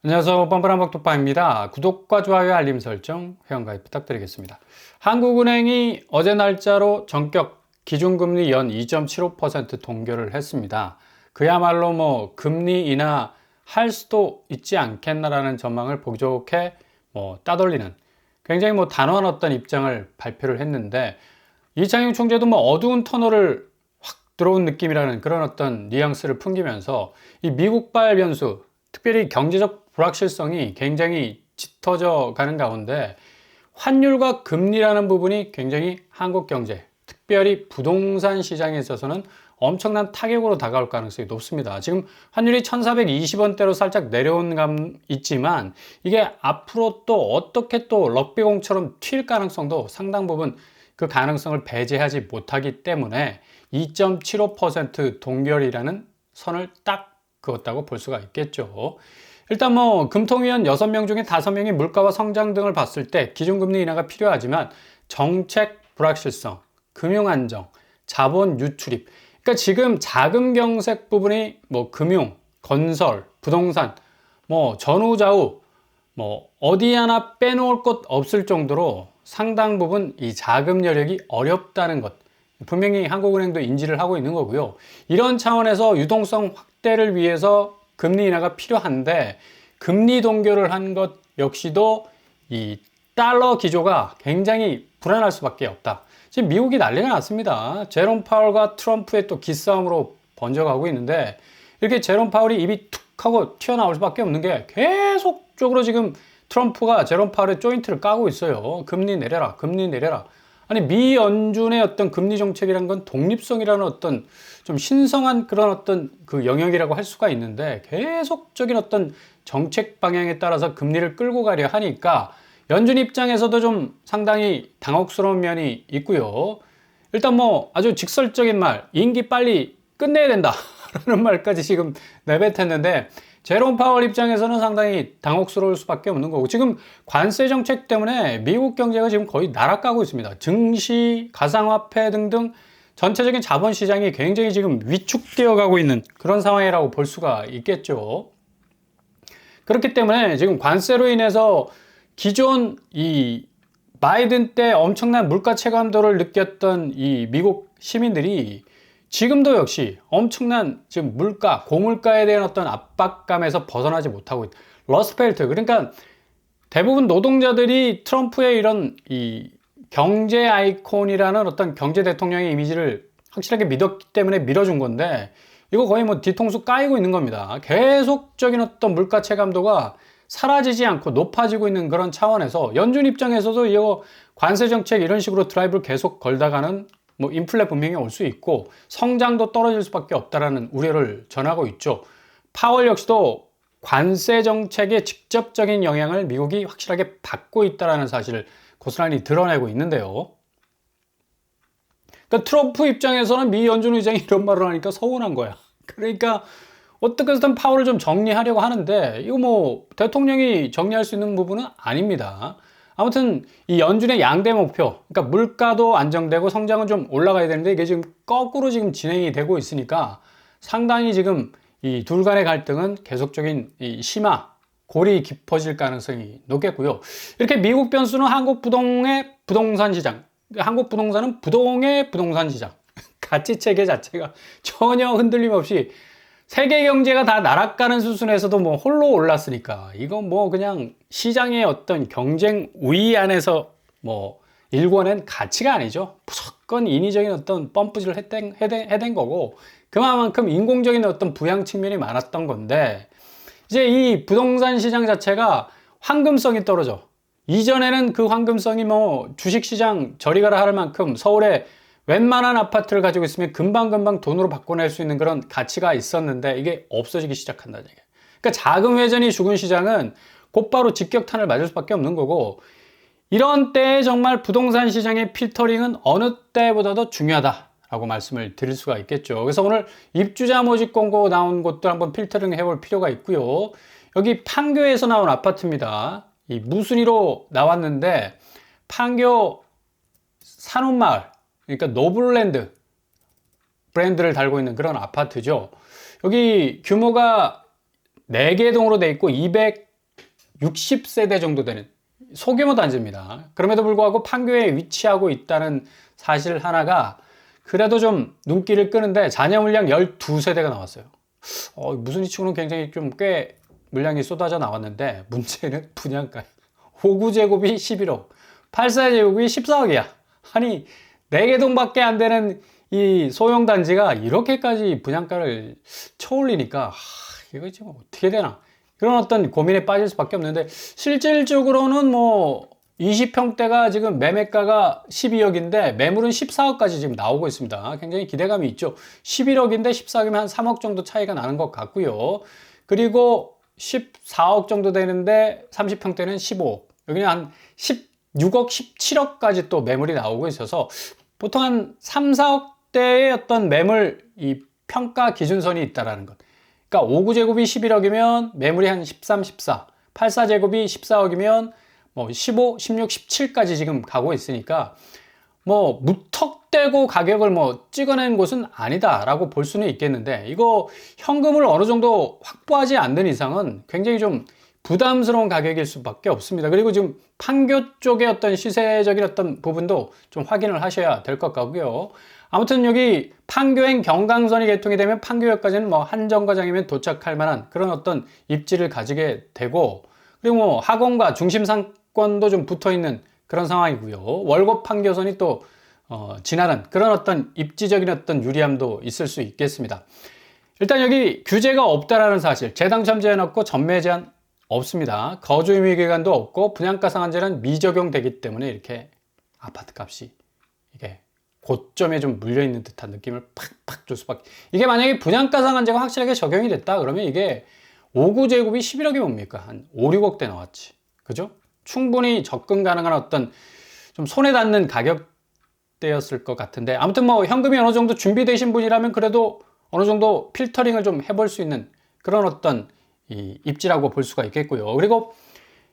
안녕하세요. 뻔뻔한박독파입니다. 구독과 좋아요, 알림 설정, 회원가입 부탁드리겠습니다. 한국은행이 어제 날짜로 전격 기준금리 연 2.75% 동결을 했습니다. 그야말로 금리 인하할 수도 있지 않겠나라는 전망을 보기 좋게 따돌리는 굉장히 단호한 어떤 입장을 발표를 했는데, 이창용 총재도 어두운 터널을 확 들어온 느낌이라는 그런 어떤 뉘앙스를 풍기면서 이 미국발 변수, 특별히 경제적 불확실성이 굉장히 짙어져 가는 가운데 환율과 금리라는 부분이 굉장히 한국 경제, 특별히 부동산 시장에 있어서는 엄청난 타격으로 다가올 가능성이 높습니다. 지금 환율이 1420원대로 살짝 내려온 감 있지만 이게 앞으로 또 어떻게 또 럭비공처럼 튈 가능성도 상당 부분 그 가능성을 배제하지 못하기 때문에 2.75% 동결이라는 선을 딱 그었다고 볼 수가 있겠죠. 일단 금통위원 6명 중에 5명이 물가와 성장 등을 봤을 때 기준금리 인하가 필요하지만 정책 불확실성, 금융 안정, 자본 유출입, 그러니까 지금 자금 경색 부분이 금융, 건설, 부동산, 전후좌우 어디 하나 빼놓을 것 없을 정도로 상당 부분 이 자금 여력이 어렵다는 것, 분명히 한국은행도 인지를 하고 있는 거고요. 이런 차원에서 유동성 확대를 위해서 금리 인하가 필요한데, 금리 동결을 한 것 역시도 이 달러 기조가 굉장히 불안할 수밖에 없다. 지금 미국이 난리가 났습니다. 제롬 파월과 트럼프의 또 기싸움으로 번져가고 있는데, 이렇게 제롬 파월이 입이 툭 하고 튀어나올 수밖에 없는 게 계속적으로 지금 트럼프가 제롬 파월의 조인트를 까고 있어요. 금리 내려라, 금리 내려라. 아니, 미 연준의 어떤 금리 정책이라는 건 독립성이라는 어떤 좀 신성한 그런 어떤 그 영역이라고 할 수가 있는데, 계속적인 어떤 정책 방향에 따라서 금리를 끌고 가려 하니까 연준 입장에서도 좀 상당히 당혹스러운 면이 있고요. 일단 아주 직설적인 말, 임기 빨리 끝내야 된다 라는 말까지 지금 내뱉었는데, 제롬 파월 입장에서는 상당히 당혹스러울 수밖에 없는 거고, 지금 관세 정책 때문에 미국 경제가 지금 거의 날아가고 있습니다. 증시, 가상화폐 등등 전체적인 자본시장이 굉장히 지금 위축되어 가고 있는 그런 상황이라고 볼 수가 있겠죠. 그렇기 때문에 지금 관세로 인해서 기존 이 바이든 때 엄청난 물가 체감도를 느꼈던 이 미국 시민들이 지금도 역시 엄청난 지금 물가, 고물가에 대한 어떤 압박감에서 벗어나지 못하고 있다. 러스트벨트, 그러니까 대부분 노동자들이 트럼프의 이런 이 경제 아이콘이라는 어떤 경제 대통령의 이미지를 확실하게 믿었기 때문에 밀어준 건데, 이거 거의 뒤통수 까이고 있는 겁니다. 계속적인 어떤 물가 체감도가 사라지지 않고 높아지고 있는 그런 차원에서 연준 입장에서도 이거 관세 정책 이런 식으로 드라이브를 계속 걸다가는 인플레 분명히 올 수 있고 성장도 떨어질 수밖에 없다라는 우려를 전하고 있죠. 파월 역시도 관세 정책의 직접적인 영향을 미국이 확실하게 받고 있다라는 사실을 고스란히 드러내고 있는데요. 그러니까 트럼프 입장에서는 미 연준 의장이 이런 말을 하니까 서운한 거야. 그러니까 어떻게 해서든 파월을 좀 정리하려고 하는데, 이거 대통령이 정리할 수 있는 부분은 아닙니다. 아무튼 이 연준의 양대 목표, 그러니까 물가도 안정되고 성장은 좀 올라가야 되는데 이게 지금 거꾸로 지금 진행이 되고 있으니까 상당히 지금 이 둘 간의 갈등은 계속적인 이 심화, 골이 깊어질 가능성이 높겠고요. 이렇게 미국 변수는 한국 부동의 부동산 시장, 한국 부동산은 부동의 부동산 시장, 가치 체계 자체가 전혀 흔들림 없이 세계 경제가 다 날아가는 수준에서도 홀로 올랐으니까 이건 그냥 시장의 어떤 경쟁 우위 안에서 일궈낸 가치가 아니죠. 무조건 인위적인 어떤 펌프질을 해댄 거고, 그만큼 인공적인 어떤 부양 측면이 많았던 건데, 이제 이 부동산 시장 자체가 황금성이 떨어져. 이전에는 그 황금성이 주식시장 저리 가라 할 만큼 서울에 웬만한 아파트를 가지고 있으면 금방금방 돈으로 바꿔낼 수 있는 그런 가치가 있었는데 이게 없어지기 시작한다는 얘기예요. 그러니까 자금 회전이 죽은 시장은 곧바로 직격탄을 맞을 수밖에 없는 거고, 이런 때에 정말 부동산 시장의 필터링은 어느 때보다도 중요하다라고 말씀을 드릴 수가 있겠죠. 그래서 오늘 입주자 모집 공고 나온 곳도 한번 필터링 해볼 필요가 있고요. 여기 판교에서 나온 아파트입니다. 이 무순위로 나왔는데 판교 산업마을, 그러니까 노블랜드 브랜드를 달고 있는 그런 아파트죠. 여기 규모가 4개 동으로 돼 있고 60세대 정도 되는 소규모 단지입니다. 그럼에도 불구하고 판교에 위치하고 있다는 사실 하나가 그래도 좀 눈길을 끄는데 잔여 물량 12세대가 나왔어요. 무슨 이치고는 굉장히 좀 꽤 물량이 쏟아져 나왔는데 문제는 분양가예요. 5구제곱이 11억, 84제곱이 14억이야. 아니 4개 동밖에 안 되는 이 소형 단지가 이렇게까지 분양가를 쳐올리니까 이거 지금 어떻게 되나 그런 어떤 고민에 빠질 수밖에 없는데 실질적으로는 뭐 20평대가 지금 매매가가 12억인데 매물은 14억까지 지금 나오고 있습니다. 굉장히 기대감이 있죠. 11억인데 14억이면 한 3억 정도 차이가 나는 것 같고요. 그리고 14억 정도 되는데 30평대는 15억, 여기는 한 16억, 17억까지 또 매물이 나오고 있어서 보통 한 3, 4억대의 어떤 매물 이 평가 기준선이 있다라는 것. 그러니까 5구제곱이 11억이면 매물이 한 13, 14, 84제곱이 14억이면 뭐 15, 16, 17까지 지금 가고 있으니까 뭐 무턱대고 가격을 뭐 찍어낸 곳은 아니다라고 볼 수는 있겠는데 이거 현금을 어느 정도 확보하지 않는 이상은 굉장히 좀 부담스러운 가격일 수밖에 없습니다. 그리고 지금 판교 쪽의 어떤 시세적인 어떤 부분도 좀 확인을 하셔야 될 것 같고요. 아무튼 여기 판교행 경강선이 개통이 되면 판교역까지는 뭐 한 정거장이면 도착할 만한 그런 어떤 입지를 가지게 되고 그리고 뭐 학원과 중심 상권도 좀 붙어 있는 그런 상황이고요. 월곡 판교선이 또 지나는 그런 어떤 입지적인 어떤 유리함도 있을 수 있겠습니다. 일단 여기 규제가 없다라는 사실, 재당첨 제한 없고 전매 제한 없습니다. 거주 의무 기간도 없고 분양가 상한제는 미적용되기 때문에 이렇게 아파트 값이 이게 고점에 좀 물려있는 듯한 느낌을 팍팍 줄 수밖에. 이게 만약에 분양가 상한제가 확실하게 적용이 됐다 그러면 이게 5구제곱이 11억이 뭡니까? 한 5, 6억대 나왔지. 그죠? 충분히 접근 가능한 어떤 좀 손에 닿는 가격대였을 것 같은데 아무튼 뭐 현금이 어느 정도 준비되신 분이라면 그래도 어느 정도 필터링을 좀 해볼 수 있는 그런 어떤 이 입지라고 볼 수가 있겠고요. 그리고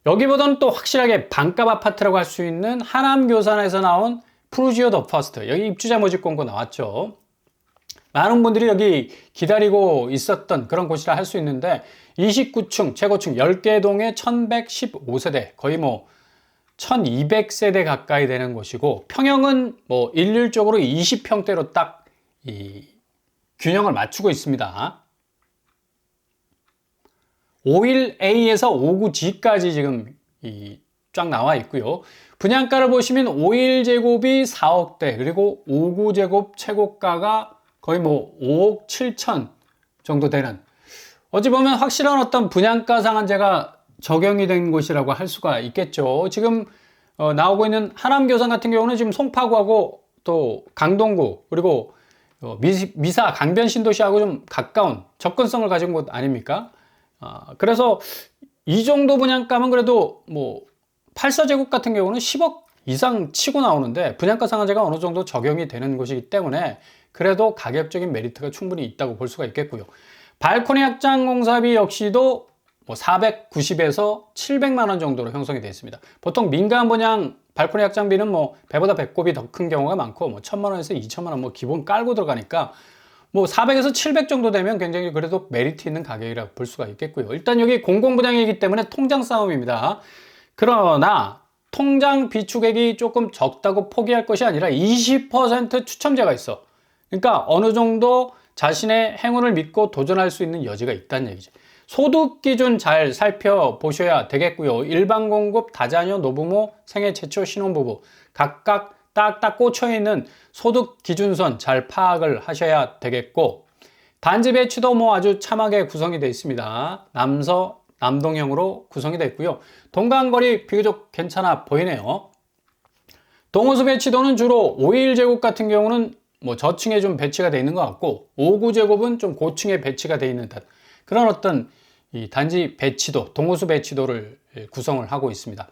여기보다는 또 확실하게 반값 아파트라고 할 수 있는 하남교산에서 나온 프루지오 더 퍼스트, 여기 입주자 모집 공고 나왔죠. 많은 분들이 여기 기다리고 있었던 그런 곳이라 할 수 있는데 29층 최고층 10개 동에 1115세대, 거의 뭐 1200세대 가까이 되는 곳이고 평형은 뭐 일률적으로 20평대로 딱 이 균형을 맞추고 있습니다. 51A에서 59G까지 지금 쫙 나와 있고요. 분양가를 보시면 51제곱이 4억대, 그리고 59제곱 최고가가 거의 뭐 5억 7천 정도 되는, 어찌 보면 확실한 어떤 분양가 상한제가 적용이 된 곳이라고 할 수가 있겠죠. 지금 나오고 있는 하남교산 같은 경우는 지금 송파구하고 또 강동구 그리고 미사 강변 신도시하고 좀 가까운 접근성을 가진 곳 아닙니까? 그래서 이 정도 분양가면 그래도 뭐 84제곱 같은 경우는 10억 이상 치고 나오는데 분양가 상한제가 어느 정도 적용이 되는 곳이기 때문에 그래도 가격적인 메리트가 충분히 있다고 볼 수가 있겠고요. 발코니 확장 공사비 역시도 뭐 490에서 700만 원 정도로 형성이 되어 있습니다. 보통 민간 분양 발코니 확장비는 뭐 배보다 배꼽이 더 큰 경우가 많고 뭐 1000만 원에서 2000만 원 뭐 기본 깔고 들어가니까 뭐 400에서 700 정도 되면 굉장히 그래도 메리트 있는 가격이라고 볼 수가 있겠고요. 일단 여기 공공분양이기 때문에 통장 싸움입니다. 그러나 통장 비축액이 조금 적다고 포기할 것이 아니라 20% 추첨제가 있어. 그러니까 어느 정도 자신의 행운을 믿고 도전할 수 있는 여지가 있다는 얘기죠. 소득 기준 잘 살펴보셔야 되겠고요. 일반 공급, 다자녀, 노부모, 생애 최초 신혼부부 각각 딱딱 꽂혀있는 소득 기준선 잘 파악을 하셔야 되겠고, 단지 배치도 뭐 아주 참하게 구성이 되어 있습니다. 남동형으로 구성이 되어 있고요. 동간거리 비교적 괜찮아 보이네요. 동호수 배치도는 주로 51제곱 같은 경우는 뭐 저층에 좀 배치가 되어 있는 것 같고 59제곱은 좀 고층에 배치가 되어 있는 듯 그런 어떤 이 단지 배치도, 동호수 배치도를 구성을 하고 있습니다.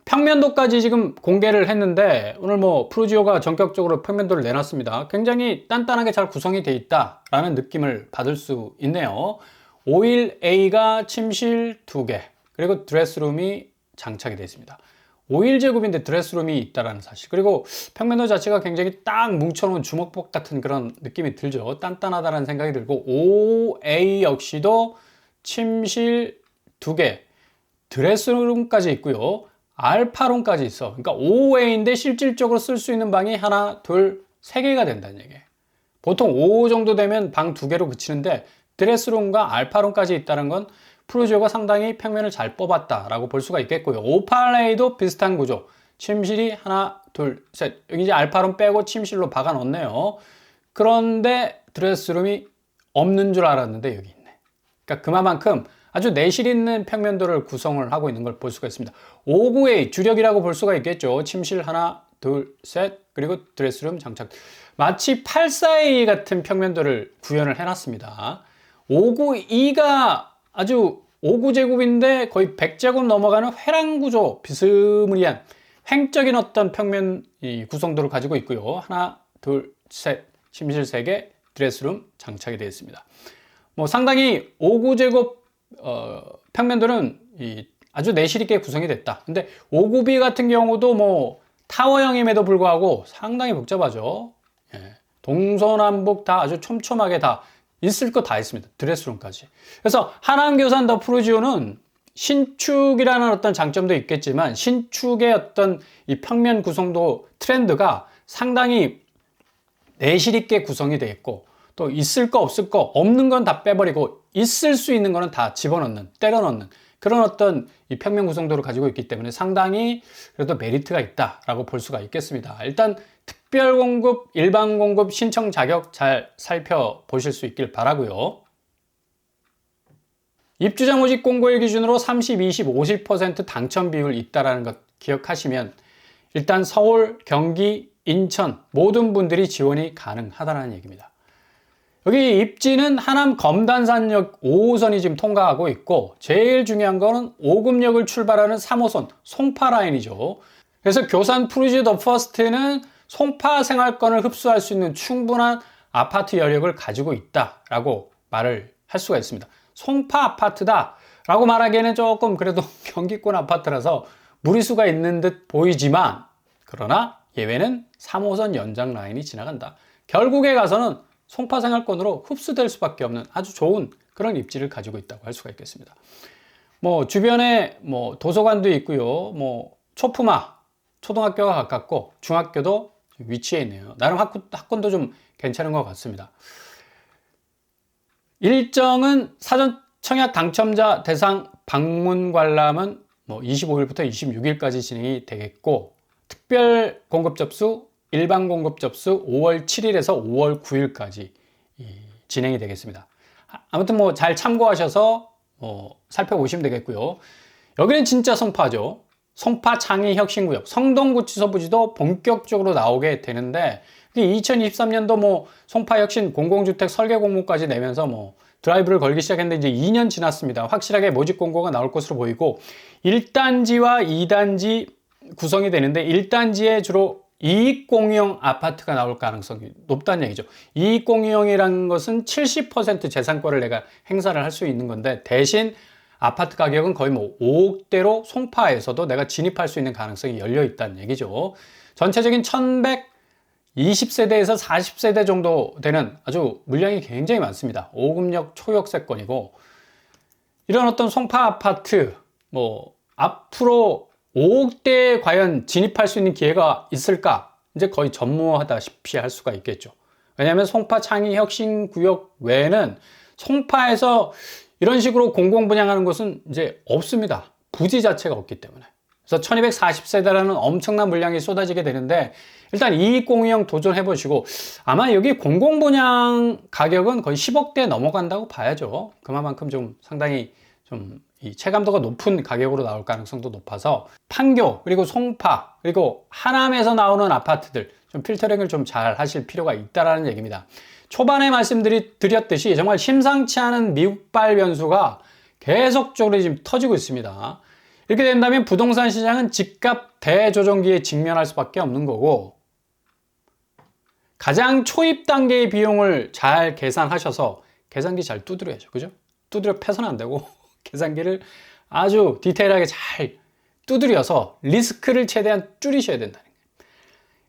평면도까지 지금 공개를 했는데 오늘 뭐 프루지오가 전격적으로 평면도를 내놨습니다. 굉장히 단단하게 잘 구성이 되어 있다라는 느낌을 받을 수 있네요. 51A가 침실 2개, 그리고 드레스룸이 장착이 되어 있습니다. 51제곱인데 드레스룸이 있다는 사실, 그리고 평면도 자체가 굉장히 딱 뭉쳐놓은 주먹밥 같은 그런 느낌이 들죠. 단단하다는 생각이 들고 5A 역시도 침실 2개, 드레스룸까지 있고요. 알파룸까지 있어. 그러니까 5웨이인데 실질적으로 쓸 수 있는 방이 하나, 둘, 세 개가 된다는 얘기예요. 보통 5 정도 되면 방 2개로 그치는데 드레스룸과 알파룸까지 있다는 건 푸르지오가 상당히 평면을 잘 뽑았다라고 볼 수가 있겠고요. 오팔레이도 비슷한 구조. 침실이 하나, 둘, 셋. 여기 이제 알파룸 빼고 침실로 박아 놓네요. 그런데 드레스룸이 없는 줄 알았는데 여기 있네. 그러니까 그만큼 아주 내실 있는 평면도를 구성을 하고 있는 걸 볼 수가 있습니다. 5구의 주력이라고 볼 수가 있겠죠. 침실 하나, 둘, 셋, 그리고 드레스룸 장착. 마치 842 같은 평면도를 구현을 해놨습니다. 592가 아주 5구제곱인데 거의 100제곱 넘어가는 회랑구조, 비스무리한 횡적인 어떤 평면 구성도를 가지고 있고요. 하나, 둘, 셋, 침실 3개, 드레스룸 장착이 되어 있습니다. 뭐 상당히 5구제곱 평면도는 아주 내실 있게 구성이 됐다. 근데 5구B 같은 경우도 뭐 타워형임에도 불구하고 상당히 복잡하죠. 예. 동서남북 다 아주 촘촘하게 다 있을 거 다 있습니다. 드레스룸까지. 그래서 하남교산 더 푸르지오는 신축이라는 어떤 장점도 있겠지만 신축의 어떤 이 평면 구성도 트렌드가 상당히 내실 있게 구성이 되어 있고 또 있을 거 없을 거 없는 건 다 빼버리고 있을 수 있는 거는 다 집어넣는 때려 넣는 그런 어떤 이 평면 구성도를 가지고 있기 때문에 상당히 그래도 메리트가 있다라고 볼 수가 있겠습니다. 일단 특별 공급, 일반 공급 신청 자격 잘 살펴보실 수 있길 바라고요. 입주자 모집 공고일 기준으로 30, 20, 50% 당첨 비율 있다라는 것 기억하시면 일단 서울, 경기, 인천 모든 분들이 지원이 가능하다는 얘기입니다. 여기 입지는 하남 검단산역 5호선이 지금 통과하고 있고 제일 중요한 거는 오금역을 출발하는 3호선 송파 라인이죠. 그래서 교산 푸르지오 더 퍼스트는 송파 생활권을 흡수할 수 있는 충분한 아파트 여력을 가지고 있다라고 말을 할 수가 있습니다. 송파 아파트다 라고 말하기에는 조금 그래도 경기권 아파트라서 무리수가 있는 듯 보이지만 그러나 예외는 3호선 연장 라인이 지나간다. 결국에 가서는 송파 생활권으로 흡수될 수밖에 없는 아주 좋은 그런 입지를 가지고 있다고 할 수가 있겠습니다. 뭐 주변에 뭐 도서관도 있고요. 뭐 초품화 초등학교가 가깝고 중학교도 위치해 있네요. 나름 학군도 좀 괜찮은 것 같습니다. 일정은 사전 청약 당첨자 대상 방문 관람은 뭐 25일부터 26일까지 진행이 되겠고 특별 공급 접수, 일반 공급 접수 5월 7일에서 5월 9일까지 진행이 되겠습니다. 아무튼 뭐 잘 참고하셔서 살펴보시면 되겠고요. 여기는 진짜 송파죠. 송파 창의혁신구역, 성동구치소 부지도 본격적으로 나오게 되는데 2023년도 뭐 송파혁신 공공주택 설계 공모까지 내면서 뭐 드라이브를 걸기 시작했는데 이제 2년 지났습니다. 확실하게 모집 공고가 나올 것으로 보이고 1단지와 2단지 구성이 되는데 1단지에 주로 이익공유형 아파트가 나올 가능성이 높다는 얘기죠. 이익공유형이라는 것은 70% 재산권을 내가 행사를 할 수 있는 건데 대신 아파트 가격은 거의 뭐 5억대로 송파에서도 내가 진입할 수 있는 가능성이 열려 있다는 얘기죠. 전체적인 1120세대에서 40세대 정도 되는 아주 물량이 굉장히 많습니다. 5금역 초역세권이고 이런 어떤 송파 아파트 뭐 앞으로 5억대에 과연 진입할 수 있는 기회가 있을까? 이제 거의 전무하다시피 할 수가 있겠죠. 왜냐하면 송파 창의혁신구역 외에는 송파에서 이런 식으로 공공분양하는 곳은 이제 없습니다. 부지 자체가 없기 때문에. 그래서 1240세대라는 엄청난 물량이 쏟아지게 되는데 일단 이익공유형 도전해 보시고 아마 여기 공공분양 가격은 거의 10억대 넘어간다고 봐야죠. 그만큼 좀 상당히 좀 이 체감도가 높은 가격으로 나올 가능성도 높아서 판교 그리고 송파 그리고 하남에서 나오는 아파트들 좀 필터링을 좀 잘 하실 필요가 있다라는 얘기입니다. 초반에 말씀드렸듯이 정말 심상치 않은 미국발 변수가 계속적으로 지금 터지고 있습니다. 이렇게 된다면 부동산 시장은 집값 대조정기에 직면할 수밖에 없는 거고 가장 초입 단계의 비용을 잘 계산하셔서 계산기 잘 두드려야죠. 그죠? 두드려 패서는 안 되고 계산기를 아주 디테일하게 잘 두드려서 리스크를 최대한 줄이셔야 된다는 거예요.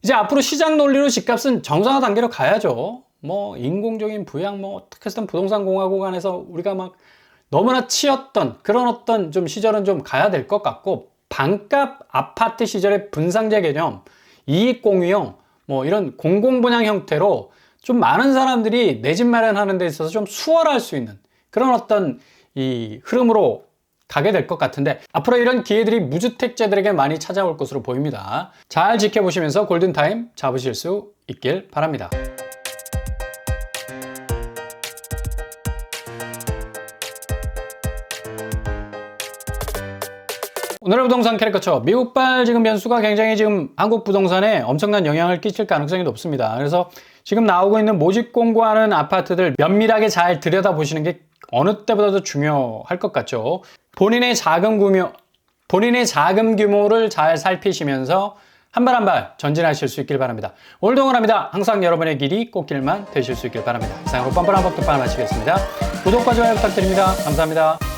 이제 앞으로 시장 논리로 집값은 정상화 단계로 가야죠. 뭐 인공적인 부양 뭐 어떻게 해서든 부동산 공화국 안에서 우리가 막 너무나 치였던 그런 어떤 좀 시절은 좀 가야 될 것 같고, 반값 아파트 시절의 분상제 개념, 이익공유형, 뭐 이런 공공분양 형태로 좀 많은 사람들이 내 집 마련하는 데 있어서 좀 수월할 수 있는 그런 어떤 이 흐름으로 가게 될 것 같은데, 앞으로 이런 기회들이 무주택자들에게 많이 찾아올 것으로 보입니다. 잘 지켜보시면서 골든타임 잡으실 수 있길 바랍니다. 오늘의 부동산 캐리커처, 미국발 지금 변수가 굉장히 지금 한국 부동산에 엄청난 영향을 끼칠 가능성이 높습니다. 그래서 지금 나오고 있는 모집 공고하는 아파트들 면밀하게 잘 들여다보시는 게 어느 때보다도 중요할 것 같죠. 본인의 자금 규모를 잘 살피시면서 한 발 한 발 전진하실 수 있길 바랍니다. 오늘도 응원합니다. 항상 여러분의 길이 꽃길만 되실 수 있길 바랍니다. 이상으로 뻔뻔한 법도빵을 마치겠습니다. 구독과 좋아요 부탁드립니다. 감사합니다.